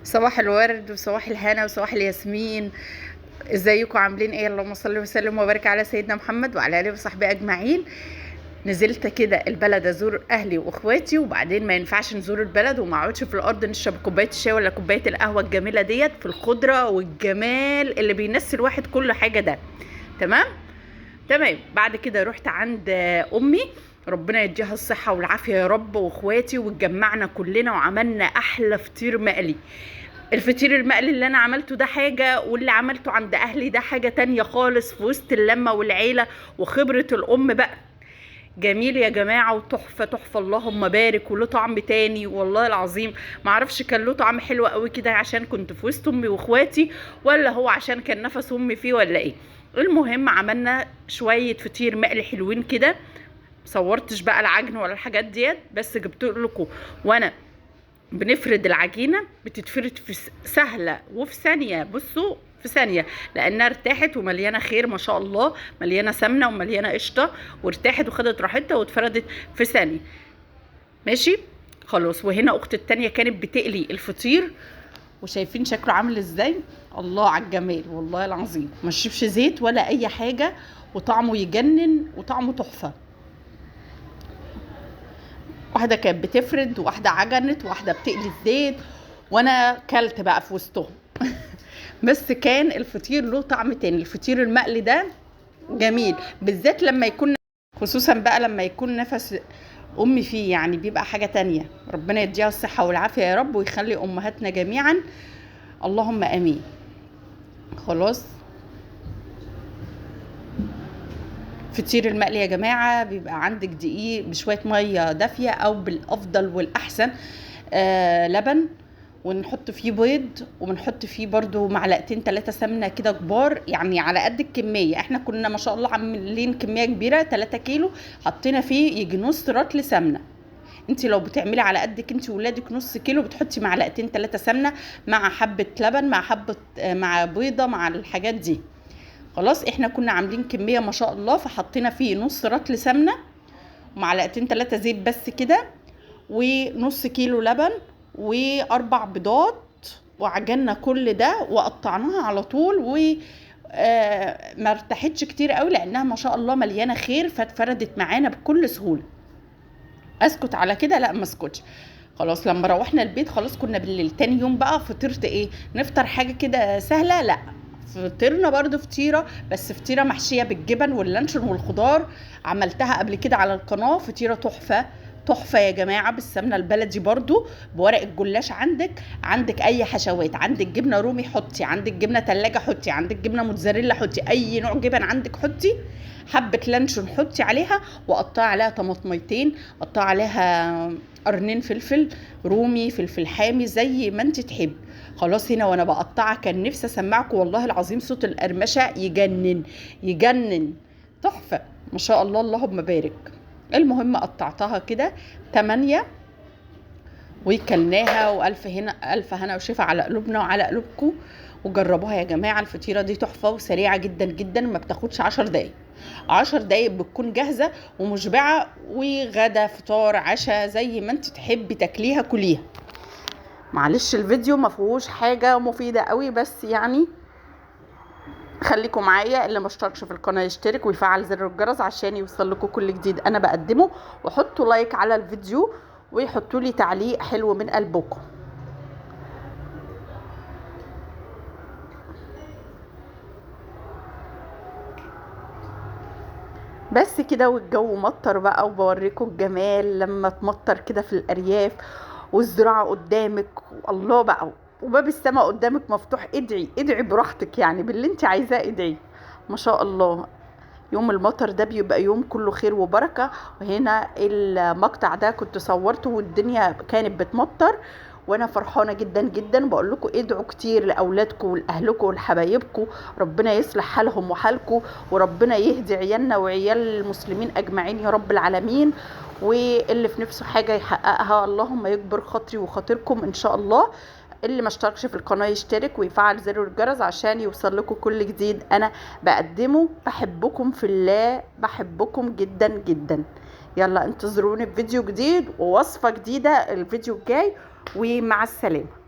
صباح الورد وصباح الهنا وصباح الياسمين. ازيكم عاملين ايه؟ اللهم صل وسلم وبارك على سيدنا محمد وعلى اله وصحبه اجمعين. نزلت كده البلد ازور اهلي واخواتي، وبعدين ما ينفعش نزور البلد وما اقعدش في الارض نشرب كوبايه الشاي ولا كوبايه القهوه الجميله ديت في الخضره والجمال اللي بينسي الواحد كل حاجه ده. تمام. بعد كده رحت عند امي، ربنا يديها الصحه والعافيه يا رب، واخواتي، واتجمعنا كلنا وعملنا احلى فطير مقلي. الفطير المقلي اللي انا عملته ده حاجة، واللي عملته عند اهلي ده حاجة تانية خالص، في وسط اللمة والعيلة وخبرة الام بقى. جميل يا جماعة وتحفة تحفة، اللهم بارك، وله طعم تاني والله العظيم. معرفش كان له طعم حلو قوي كده عشان كنت في وسط امي واخواتي، ولا هو عشان كان نفس امي فيه، ولا ايه. المهم عملنا شوية فطير مقلي حلوين كده. صورتش بقى العجن ولا الحاجات ديت، بس جبت لكم وانا بنفرد العجينه. بتتفرد في سهله وفي ثانيه، بصوا في ثانيه، لانها ارتاحت ومليانه خير ما شاء الله، مليانه سمنه ومليانه قشطه، وارتاحت وخدت راحتها واتفردت في ثانيه. ماشي خلاص. وهنا اختي التانية كانت بتقلي الفطير، وشايفين شكله عامل ازاي. الله على الجمال والله العظيم، ما شربش زيت ولا اي حاجه، وطعمه يجنن وطعمه تحفه. واحده كانت بتفرد، وواحده عجنت، وواحده بتقلي الزيت، وانا كلت بقى في وسطهم. بس كان الفطير له طعم تاني، الفطير المقلي ده جميل، بالذات لما يكون، خصوصا بقى لما يكون نفس امي فيه، يعني بيبقى حاجه تانية. ربنا يديها الصحه والعافيه يا رب، ويخلي امهاتنا جميعا، اللهم امين. خلاص. فطير المقلي يا جماعه بيبقى عندك دقيق بشويه ميه دافيه، او بالافضل والاحسن لبن، ونحط فيه بيض، وبنحط فيه برضو معلقتين 3 سمنه كده كبار، يعني على قد الكميه. احنا كنا ما شاء الله عاملين كميه كبيره 3 كيلو، حطينا فيه يجي نص رطل سمنه. انت لو بتعملي على قدك انت وولادك نص كيلو، بتحطي معلقتين 3 سمنه، مع حبه لبن، مع حبه مع بيضه، مع الحاجات دي. خلاص. احنا كنا عاملين كميه ما شاء الله، فحطينا فيه نص رطل سمنه، ومعلقتين 3 زيت بس كده، ونص كيلو لبن، واربع بيضات، وعجنا كل ده وقطعناها على طول. و ما ارتاحتش كتير قوي لانها ما شاء الله مليانه خير، فاتفردت معانا بكل سهوله. اسكت على كده؟ لا ما اسكتش. خلاص لما روحنا البيت خلاص، كنا بالليل تاني يوم بقى فطرت ايه، نفطر حاجه كده سهله. لا، فطرنا برضو فطيره، بس فطيره محشيه بالجبن واللانشون والخضار. عملتها قبل كده على القناه، فطيره تحفه تحفه يا جماعه، بالسمنه البلدي برضو، بورق الجلاش. عندك اي حشوات، عندك جبنه رومي حطي، عندك جبنه تلاجة حطي، عندك جبنه موتزاريلا حطي، اي نوع جبن عندك حطي، حبه لانشون حطي عليها، وقطعي عليها طماطميتين، قطعي عليها قرنين فلفل رومي، فلفل حامي، زي ما انت تحبي. خلاص. هنا وانا بقطعها كان نفسي اسمعكم والله العظيم، صوت القرمشه يجنن يجنن، تحفه ما شاء الله، اللهم بارك. المهم قطعتها كده 8، وكلناها، والف هنا الف هنا وشفا على قلوبنا وعلى قلوبكم. وجربوها يا جماعه، الفطيره دي تحفه وسريعه جدا جدا، ما بتاخدش 10 دقايق. 10 دقايق بتكون جاهزه ومشبعه، وغدا فطار عشاء زي ما انت تحبي تاكليها كليها. معلش الفيديو ما فيهوش حاجه مفيده قوي، بس يعني خليكم معايا. اللي ما اشتركش في القناه يشترك ويفعل زر الجرس عشان يوصل لكم كل جديد انا بقدمه، وحطوا لايك على الفيديو، ويحطوا لي تعليق حلو من قلبكم. بس كده. والجو مطر بقى، وبوريكم الجمال لما تمطر كده في الارياف، والزراعه قدامك، الله بقى، وباب السماء قدامك مفتوح. ادعي ادعي براحتك، يعني باللي انت عايزاه ادعي. ما شاء الله. يوم المطر ده بيبقى يوم كله خير وبركة. وهنا المقطع ده كنت صورته والدنيا كانت بتمطر، وانا فرحانة جدا جدا. بقول لكم ادعوا كتير لاولادكم ولاهلكم ولحبايبكم، ربنا يصلح حالهم وحالكم، وربنا يهدي عيالنا وعيال المسلمين اجمعين يا رب العالمين. واللي في نفسه حاجة يحققها، اللهم يكبر خاطري وخاطركم ان شاء الله. اللي ما اشتركش في القناة يشترك ويفعل زر الجرس عشان يوصل لكم كل جديد انا بقدمه. بحبكم في الله، بحبكم جدا جدا. يلا انتظروني في فيديو جديد ووصفة جديدة الفيديو الجاي، ومع السلامة.